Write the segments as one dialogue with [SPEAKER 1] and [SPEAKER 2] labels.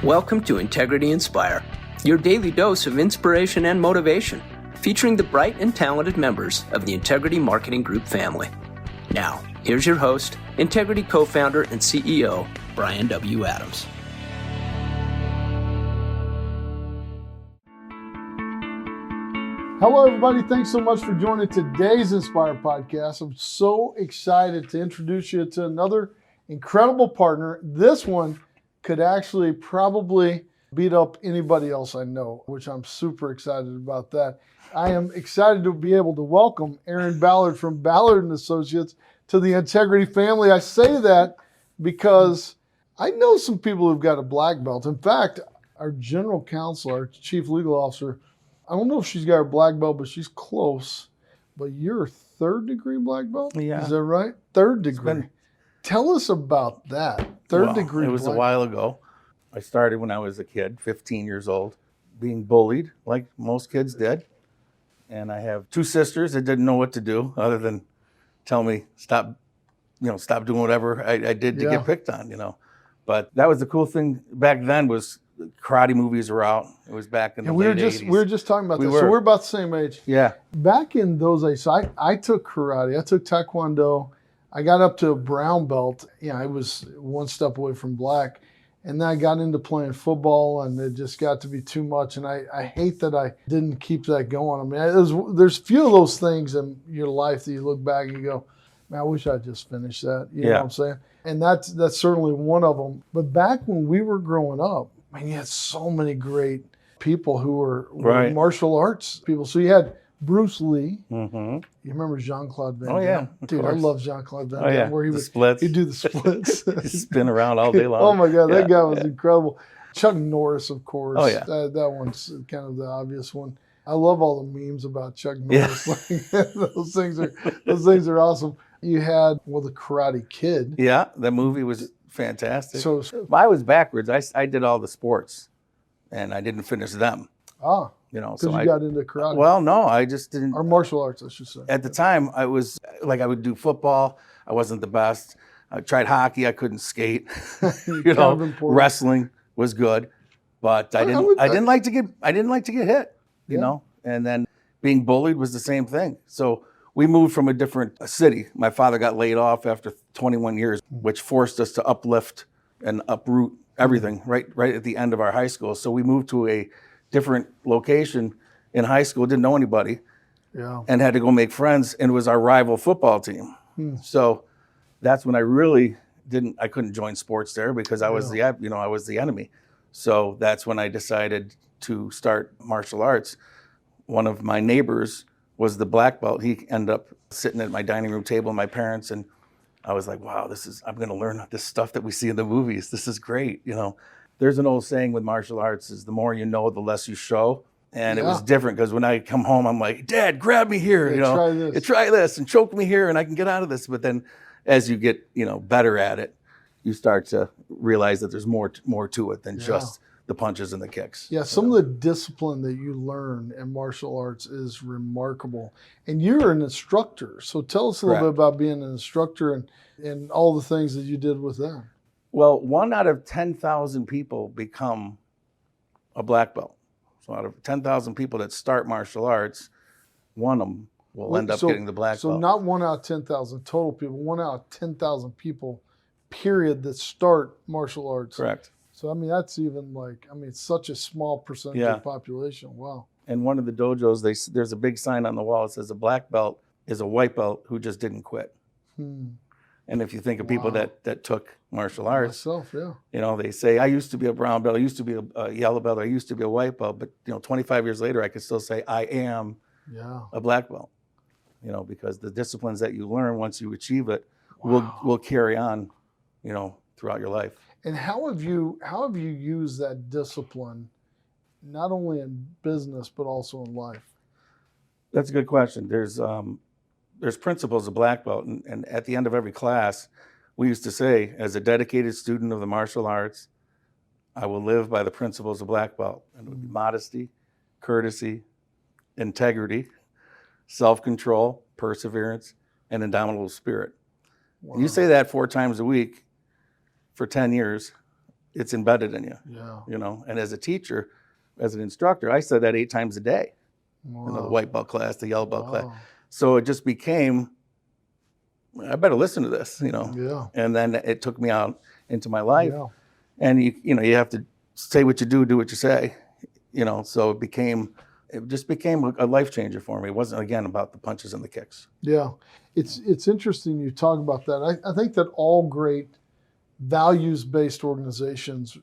[SPEAKER 1] Welcome to Integrity Inspire, your daily dose of inspiration and motivation, featuring the bright and talented members of the Integrity Marketing Group family. Now, here's your host, Integrity co-founder and CEO, Brian W. Adams.
[SPEAKER 2] Hello, everybody. Thanks so much for joining today's Inspire podcast. I'm so excited to introduce you to another incredible partner. This one could actually probably beat up anybody else I know, which I'm super excited about that. I am excited to be able to welcome Aaron Ballard from Ballard & Associates to the Integrity family. I say that because I know some people who've got a black belt. In fact, our general counsel, our chief legal officer, I don't know if she's got a black belt, but she's close. But you're a third degree black belt?
[SPEAKER 3] Yeah.
[SPEAKER 2] Is that right? Third degree. Tell us about that. Third degree.
[SPEAKER 3] It was
[SPEAKER 2] black
[SPEAKER 3] a while ago. I started when I was a kid, 15 years old, being bullied like most kids did. And I have two sisters that didn't know what to do other than tell me, stop doing whatever I did to get picked on, But that was the cool thing back then was karate movies were out. It was back in the late 80s.
[SPEAKER 2] We were just talking about that. So we're about the same age.
[SPEAKER 3] Yeah.
[SPEAKER 2] Back in those days, so I took karate. I took taekwondo. I got up to a brown belt. I was one step away from black. And then I got into playing football, and it just got to be too much. And I hate that I didn't keep that going. I mean, there's few of those things in your life that you look back and you go, man, I wish I just finished that. You know what I'm saying? And that's certainly one of them. But back when we were growing up, man, you had so many great people who were martial arts people. So you had Bruce Lee. Mm-hmm. You remember Jean-Claude Van Damme?
[SPEAKER 3] Oh, yeah.
[SPEAKER 2] Dude, I love Jean-Claude Van Damme. Where
[SPEAKER 3] the splits.
[SPEAKER 2] He'd do the splits.
[SPEAKER 3] He'd spin around all day long.
[SPEAKER 2] Oh, my God. That guy was incredible. Chuck Norris, of course.
[SPEAKER 3] Oh, yeah.
[SPEAKER 2] That one's kind of the obvious one. I love all the memes about Chuck Norris.
[SPEAKER 3] Yeah.
[SPEAKER 2] those things are awesome. You had, the Karate Kid.
[SPEAKER 3] Yeah, that movie was fantastic.
[SPEAKER 2] So
[SPEAKER 3] I was backwards. I did all the sports, and I didn't finish them.
[SPEAKER 2] Because you got into karate.
[SPEAKER 3] Well, no, I just didn't.
[SPEAKER 2] Or martial arts, I should say.
[SPEAKER 3] At the time, I was I would do football. I wasn't the best. I tried hockey. I couldn't skate. Wrestling was good, but I didn't like to get hit. You know, and then being bullied was the same thing. So we moved from a different city. My father got laid off after 21 years, which forced us to uplift and uproot everything right at the end of our high school. So we moved to a different location in high school, didn't know anybody, and had to go make friends, and it was our rival football team. So that's when I really I couldn't join sports there because I was I was the enemy. So that's when I decided to start martial arts. One of my neighbors was the black belt. He ended up sitting at my dining room table with my parents, and I was like, wow, I'm going to learn this stuff that we see in the movies. This is great, There's an old saying with martial arts is the more you know, the less you show. And it was different because when I come home, I'm like, Dad, grab me here, try this and choke me here and I can get out of this. But then as you get, better at it, you start to realize that there's more to it than just the punches and the kicks.
[SPEAKER 2] Yeah, some of the discipline that you learn in martial arts is remarkable. And you're an instructor. So tell us a little bit about being an instructor and all the things that you did with them.
[SPEAKER 3] Well, 1 out of 10,000 people become a black belt. So out of 10,000 people that start martial arts, one of them will end up getting the black belt.
[SPEAKER 2] So not 1 out of 10,000 total people, 1 out of 10,000 people, period, that start martial arts.
[SPEAKER 3] Correct.
[SPEAKER 2] So, that's even it's such a small percentage of the population. Wow.
[SPEAKER 3] And one of the dojos, there's a big sign on the wall that says a black belt is a white belt who just didn't quit. And if you think of people that took martial arts, they say, I used to be a brown belt, I used to be a yellow belt, I used to be a white belt, but 25 years later, I could still say I am a black belt, because the disciplines that you learn once you achieve it will carry on, throughout your life.
[SPEAKER 2] And how have you used that discipline, not only in business, but also in life?
[SPEAKER 3] That's a good question. There's principles of black belt, and at the end of every class, we used to say, as a dedicated student of the martial arts, I will live by the principles of black belt. And it would be modesty, courtesy, integrity, self-control, perseverance, and indomitable spirit. Wow. You say that 4 times a week for 10 years, it's embedded in you.
[SPEAKER 2] Yeah.
[SPEAKER 3] And as a teacher, as an instructor, I said that 8 times a day.
[SPEAKER 2] Wow.
[SPEAKER 3] The white belt class, the yellow belt class.
[SPEAKER 2] Wow.
[SPEAKER 3] So it just became, I better listen to this,
[SPEAKER 2] Yeah.
[SPEAKER 3] And then it took me out into my life.
[SPEAKER 2] Yeah.
[SPEAKER 3] And you have to say what you do what you say, so it just became a life changer for me. It wasn't, again, about the punches and the kicks.
[SPEAKER 2] Yeah. It's interesting you talk about that. I think that all great values-based organizations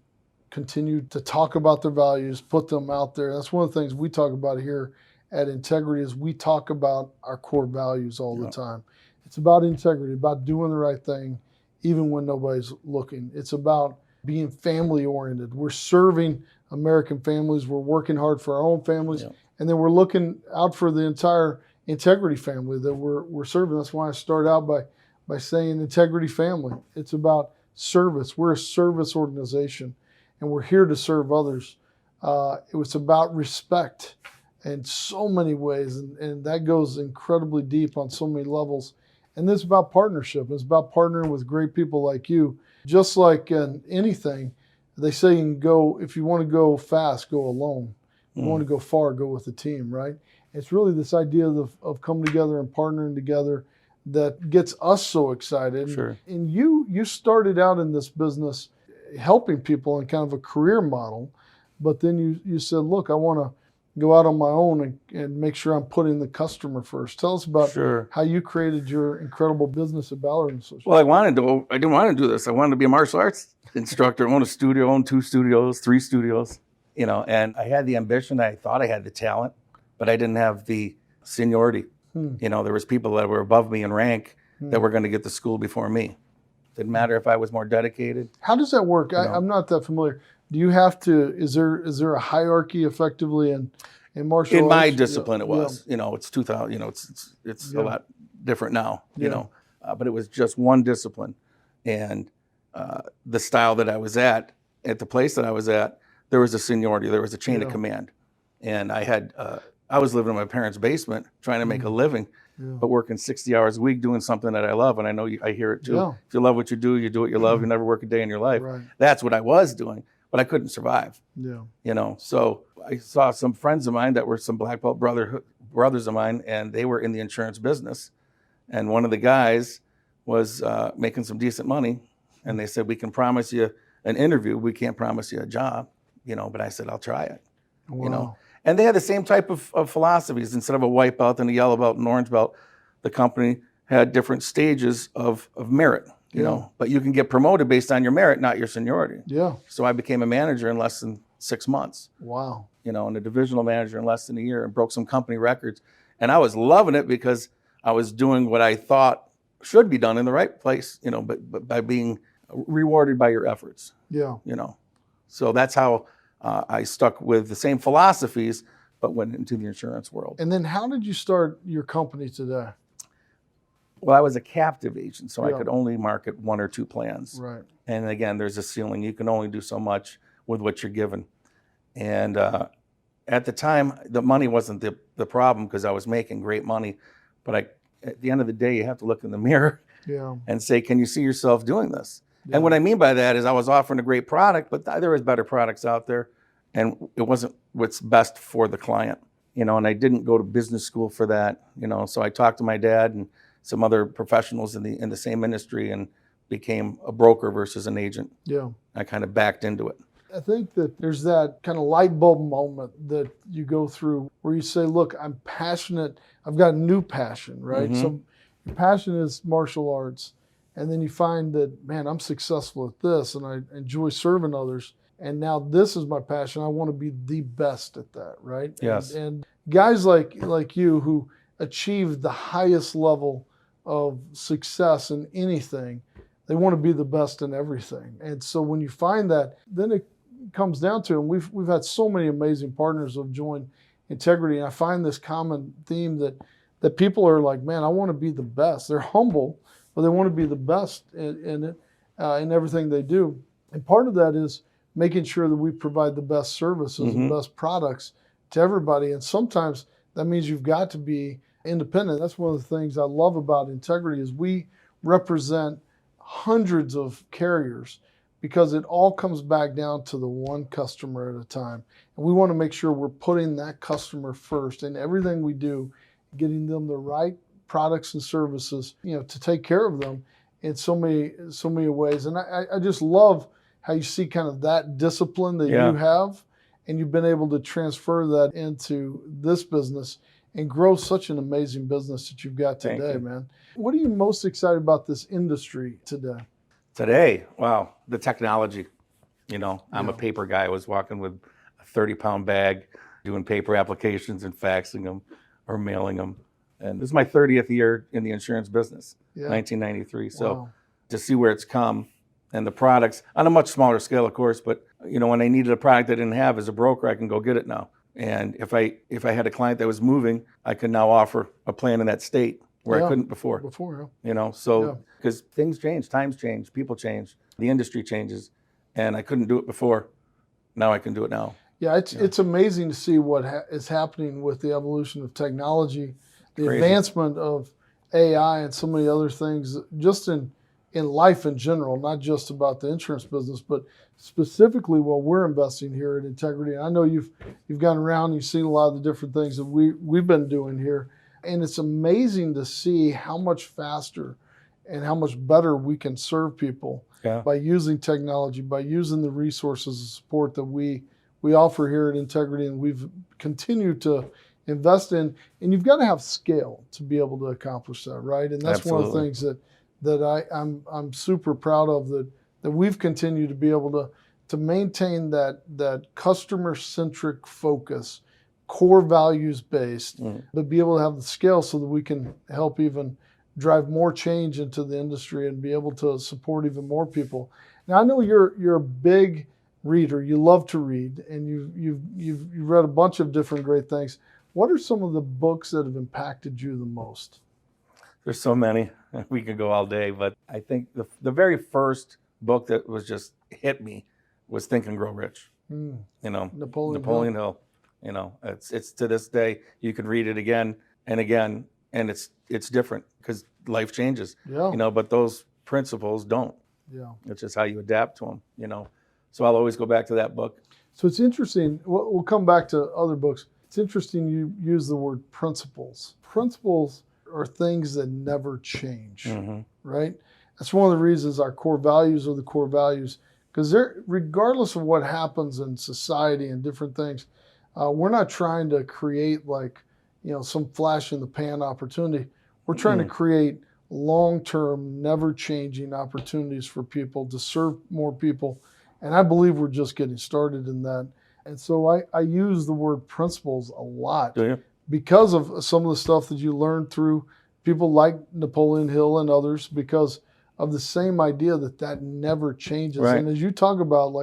[SPEAKER 2] continue to talk about their values, put them out there. That's one of the things we talk about here at Integrity is we talk about our core values all the time. It's about integrity, about doing the right thing, even when nobody's looking. It's about being family-oriented. We're serving American families. We're working hard for our own families. And then we're looking out for the entire Integrity family that we're serving. That's why I start out by saying Integrity family. It's about service. We're a service organization, and we're here to serve others. It was about respect in so many ways, and that goes incredibly deep on so many levels. And this is about partnership. It's about partnering with great people like you. Just like in anything, they say if you want to go fast, go alone. If you want to go far, go with a team, right? It's really this idea of coming together and partnering together that gets us so excited.
[SPEAKER 3] Sure.
[SPEAKER 2] And you started out in this business helping people in kind of a career model, but then you said, look, I want to go out on my own and make sure I'm putting the customer first. Tell us about how you created your incredible business at Ballard Associates.
[SPEAKER 3] Well, I didn't want to do this. I wanted to be a martial arts instructor, own a studio, own 2 studios, 3 studios, and I had the ambition. I thought I had the talent, but I didn't have the seniority. There was people that were above me in rank that were going to get to school before me. Didn't matter if I was more dedicated.
[SPEAKER 2] How does that work? I'm not that familiar. Do you have to? Is there a hierarchy effectively in martial arts?
[SPEAKER 3] In my discipline, it was. It's 2000. It's a lot different now. But it was just one discipline, and the style that I was at the place that I was at, there was a seniority, there was a chain of command, and I was living in my parents' basement trying to make a living, but working 60 hours a week doing something that I love, and I know I hear it too.
[SPEAKER 2] Yeah.
[SPEAKER 3] If you love what you do, you do what you love. You never work a day in your life.
[SPEAKER 2] Right.
[SPEAKER 3] That's what I was doing. But I couldn't survive. So I saw some friends of mine that were some black belt brothers of mine, and they were in the insurance business. And one of the guys was making some decent money, and they said, we can promise you an interview. We can't promise you a job, but I said, I'll try it,
[SPEAKER 2] Wow.
[SPEAKER 3] And they had the same type of philosophies. Instead of a white belt and a yellow belt and orange belt, the company had different stages of merit. But you can get promoted based on your merit, not your seniority.
[SPEAKER 2] Yeah.
[SPEAKER 3] So I became a manager in less than 6 months.
[SPEAKER 2] Wow.
[SPEAKER 3] And a divisional manager in less than a year, and broke some company records. And I was loving it because I was doing what I thought should be done in the right place, but by being rewarded by your efforts.
[SPEAKER 2] Yeah.
[SPEAKER 3] So that's how I stuck with the same philosophies, but went into the insurance world.
[SPEAKER 2] And then how did you start your company today?
[SPEAKER 3] Well, I was a captive agent, so I could only market 1 or 2 plans.
[SPEAKER 2] Right.
[SPEAKER 3] And again, there's a ceiling. You can only do so much with what you're given. And at the time, the money wasn't the problem because I was making great money. But at the end of the day, you have to look in the mirror and say, can you see yourself doing this? Yeah. And what I mean by that is I was offering a great product, but there was better products out there. And it wasn't what's best for the client. And I didn't go to business school for that. So I talked to my dad and some other professionals in the same industry and became a broker versus an agent.
[SPEAKER 2] Yeah.
[SPEAKER 3] I kind of backed into it.
[SPEAKER 2] I think that there's that kind of light bulb moment that you go through where you say, look, I'm passionate. I've got a new passion, right?
[SPEAKER 3] Mm-hmm.
[SPEAKER 2] So your passion is martial arts. And then you find that, man, I'm successful at this and I enjoy serving others. And now this is my passion. I want to be the best at that, right?
[SPEAKER 3] Yes.
[SPEAKER 2] And guys like you who achieve the highest level of success in anything, they want to be the best in everything. And so when you find that, then it comes down to, and we've had so many amazing partners who have joined Integrity, and I find this common theme that people are like, man, I want to be the best. They're humble, but they want to be the best in everything they do. And part of that is making sure that we provide the best services and best products to everybody. And sometimes that means you've got to be independent. That's one of the things I love about Integrity is we represent hundreds of carriers, because it all comes back down to the one customer at a time. And we want to make sure we're putting that customer first in everything we do, getting them the right products and services, to take care of them in so many ways. And I just love how you see kind of that discipline that you have, and you've been able to transfer that into this business and grow such an amazing business that you've got today, man. What are you most excited about this industry today?
[SPEAKER 3] Today, wow, the technology. I'm a paper guy. I was walking with a 30-pound bag, doing paper applications and faxing them or mailing them. And this is my 30th year in the insurance business, 1993. So to see where it's come, and the products on a much smaller scale, of course, but when I needed a product I didn't have as a broker, I can go get it now. And if I had a client that was moving, I could now offer a plan in that state where I couldn't before. Because things change, times change, people change, the industry changes, and I couldn't do it before. Now I can do it now.
[SPEAKER 2] Yeah, it's amazing to see what is happening with the evolution of technology, the advancement of AI and so many other things, just in life in general, not just about the insurance business, but specifically what we're investing here at Integrity. And I know you've gone around, you've seen a lot of the different things that we've been doing here. And it's amazing to see how much faster and how much better we can serve people by using technology, by using the resources and support that we offer here at Integrity, and we've continued to invest in. And you've got to have scale to be able to accomplish that, right? And that's one of the things that I'm super proud of, that we've continued to be able to maintain that customer-centric focus, core values-based, but be able to have the scale so that we can help even drive more change into the industry and be able to support even more people. Now, I know you're a big reader. You love to read, and you've read a bunch of different great things. What are some of the books that have impacted you the most?
[SPEAKER 3] There's so many. We could go all day, but I think the very first book that was just hit me was Think and Grow Rich. Napoleon Hill. It's to this day, you can read it again and again, and it's different because life changes. But those principles don't. It's just how you adapt to them. So I'll always go back to that book.
[SPEAKER 2] So it's interesting. We'll come back to other books. It's interesting you use the word principles. Principles are things that never change, right? That's one of the reasons our core values are the core values, because regardless of what happens in society and different things, we're not trying to create some flash in the pan opportunity. We're trying to create long-term, never-changing opportunities for people to serve more people. And I believe we're just getting started in that. And so I use the word principles a lot.
[SPEAKER 3] Do you?
[SPEAKER 2] Because of some of the stuff that you learned through people like Napoleon Hill and others, because of the same idea that never changes.
[SPEAKER 3] Right.
[SPEAKER 2] And as you talk about,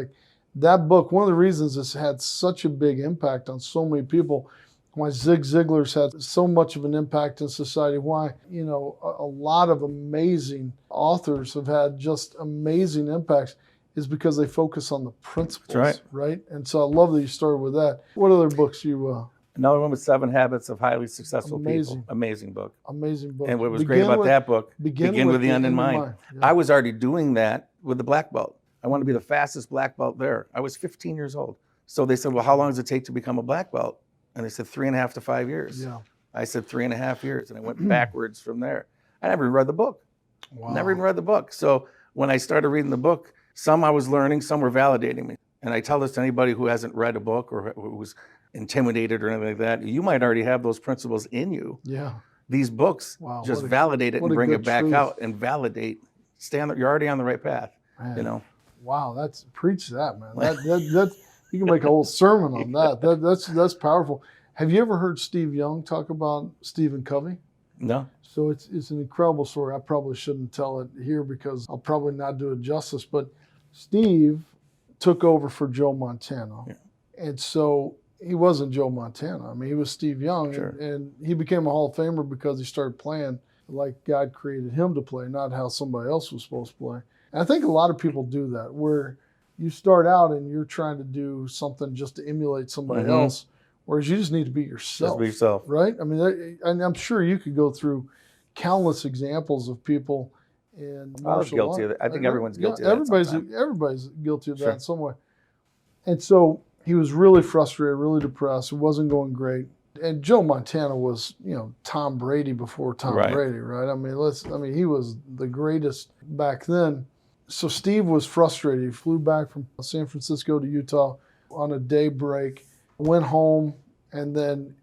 [SPEAKER 2] that book, one of the reasons it's had such a big impact on so many people, why Zig Ziglar's had so much of an impact in society, why, a lot of amazing authors have had just amazing impacts, is because they focus on the principles, right? And so I love that you started with that. What other books you...
[SPEAKER 3] Another one was 7 Habits of Highly Successful People. Amazing book.
[SPEAKER 2] Amazing book.
[SPEAKER 3] And what was great about that book, begin with the end in mind. Yeah. I was already doing that with the black belt. I wanted to be the fastest black belt there. I was 15 years old. So they said, well, how long does it take to become a black belt? And they said 3.5 to 5 years. Yeah. I said 3.5 years, and I went backwards from there. I never even read the book. Wow. Never even read the book. So when I started reading the book, some I was learning, some were validating me. And I tell this to anybody who hasn't read a book or who was intimidated or anything like that. You might already have those principles in you. Yeah. These books just validate it and bring it back out and validate. You're already on the right path. Man.
[SPEAKER 2] Wow, preach that, man. That you can make a whole sermon on that. That's powerful. Have you ever heard Steve Young talk about Stephen Covey?
[SPEAKER 3] No.
[SPEAKER 2] So it's an incredible story. I probably shouldn't tell it here because I'll probably not do it justice. But Steve took over for Joe Montana, and so he wasn't Joe Montana. I mean, he was Steve Young, and he became a Hall of Famer because he started playing like God created him to play, not how somebody else was supposed to play. And I think a lot of people do that, where you start out and you're trying to do something just to emulate somebody else, whereas you just need to be yourself.
[SPEAKER 3] Just be yourself.
[SPEAKER 2] Right? I mean, and I'm sure you could go through countless examples of people in
[SPEAKER 3] I was
[SPEAKER 2] martial
[SPEAKER 3] guilty
[SPEAKER 2] art.
[SPEAKER 3] of it. I think everyone's guilty of
[SPEAKER 2] that. Everybody's guilty of that in some way. And so he was really frustrated, really depressed. It wasn't going great. And Joe Montana was, Tom Brady before Tom Brady, right? I mean, he was the greatest back then. So Steve was frustrated. He flew back from San Francisco to Utah on a day break, went home, and then,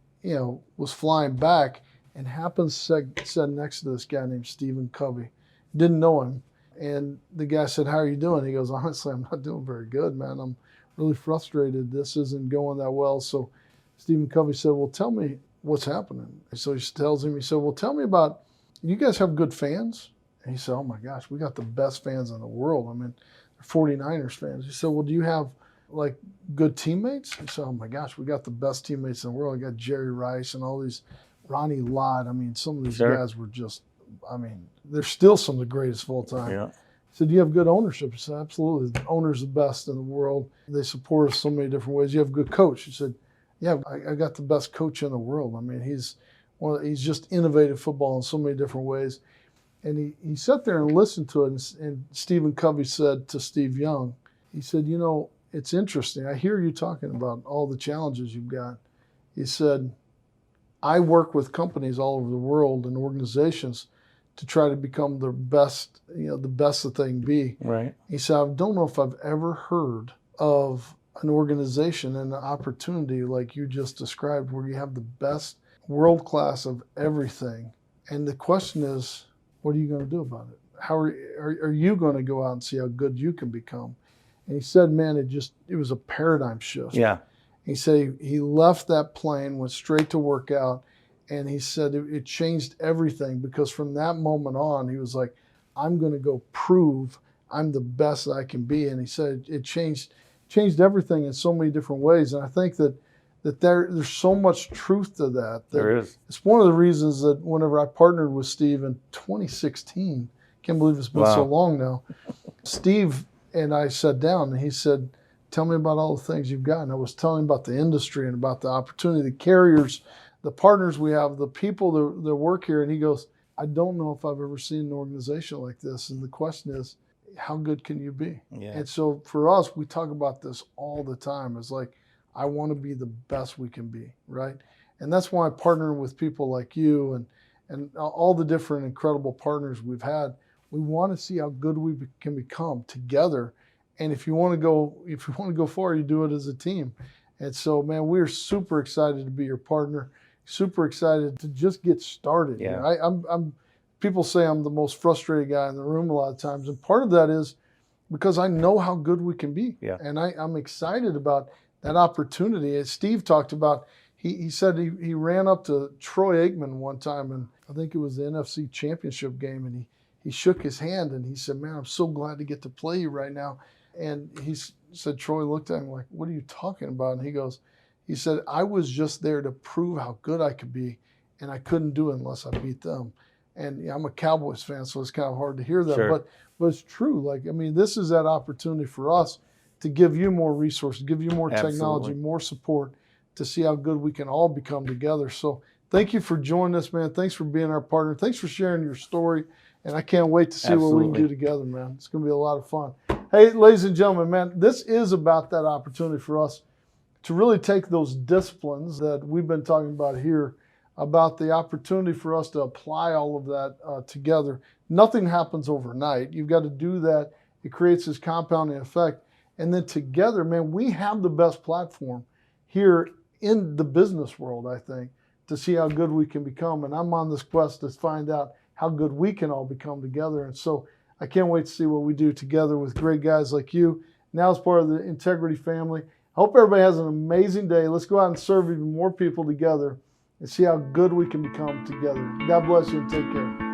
[SPEAKER 2] was flying back, and happens to sit next to this guy named Stephen Covey. Didn't know him. And the guy said, "How are you doing?" He goes, "Honestly, I'm not doing very good, man. I'm really frustrated. This isn't going that well." So Stephen Covey said, "Well, tell me what's happening." So he tells him, he said, "Well, tell me about, you guys have good fans?" And he said, "Oh my gosh, we got the best fans in the world. I mean, they're 49ers fans." He said, "Well, do you have like good teammates?" He said, "Oh my gosh, we got the best teammates in the world. I got Jerry Rice and all these, Ronnie Lott. I mean, some of these guys were just, they're still some of the greatest of all time."
[SPEAKER 3] Yeah.
[SPEAKER 2] He said, "Do you have good ownership?" He said, "Absolutely. The owner's the best in the world. They support us so many different ways. You have a good coach?" He said, "Yeah, I got the best coach in the world. I mean, he's just innovative football in so many different ways." And he sat there and listened to it, and Stephen Covey said to Steve Young, he said, "It's interesting. I hear you talking about all the challenges you've got." He said, "I work with companies all over the world and organizations to try to become the best, the best that they can be."
[SPEAKER 3] Right.
[SPEAKER 2] He said, "I don't know if I've ever heard of an organization and an opportunity like you just described, where you have the best world class of everything. And the question is, what are you going to do about it? How are you going to go out and see how good you can become?" And he said, man, it was a paradigm shift.
[SPEAKER 3] Yeah.
[SPEAKER 2] He said he left that plane, went straight to work out, and he said it changed everything, because from that moment on, he was like, I'm going to go prove I'm the best that I can be. And he said it changed everything in so many different ways. And I think that there's so much truth to that.
[SPEAKER 3] There is.
[SPEAKER 2] It's one of the reasons that whenever I partnered with Steve in 2016, can't believe it's been so long now, Steve and I sat down and he said, "Tell me about all the things you've got." And I was telling him about the industry and about the opportunity, the carriers, the partners we have, the people that work here. And he goes, "I don't know if I've ever seen an organization like this. And the question is, how good can you be?"
[SPEAKER 3] Yeah.
[SPEAKER 2] And so for us, we talk about this all the time. It's like, I want to be the best we can be, right? And that's why I partner with people like you and all the different incredible partners we've had. We want to see how good we can become together. And if you want to go far, you do it as a team. And so, man, we're super excited to be your partner. Super excited to just get started.
[SPEAKER 3] Yeah.
[SPEAKER 2] I'm people say I'm the most frustrated guy in the room a lot of times, and part of that is because I know how good we can be.
[SPEAKER 3] Yeah.
[SPEAKER 2] And I'm excited about that opportunity. As Steve talked about, he said he ran up to Troy Aikman one time, and I think it was the NFC Championship game, and he shook his hand and he said, "Man, I'm so glad to get to play you right now." And he said, Troy looked at him like, "What are you talking about?" And he said, "I was just there to prove how good I could be, and I couldn't do it unless I beat them." And I'm a Cowboys fan, so it's kind of hard to hear that.
[SPEAKER 3] Sure.
[SPEAKER 2] But it's true. This is that opportunity for us to give you more resources, give you more technology, more support, to see how good we can all become together. So thank you for joining us, man. Thanks for being our partner. Thanks for sharing your story. And I can't wait to see what we can do together, man. It's going to be a lot of fun. Hey, ladies and gentlemen, man, this is about that opportunity for us to really take those disciplines that we've been talking about here, about the opportunity for us to apply all of that together. Nothing happens overnight. You've got to do that. It creates this compounding effect. And then together, man, we have the best platform here in the business world, I think, to see how good we can become. And I'm on this quest to find out how good we can all become together. And so I can't wait to see what we do together with great guys like you, now as part of the Integrity family. I hope everybody has an amazing day. Let's go out and serve even more people together and see how good we can become together. God bless you and take care.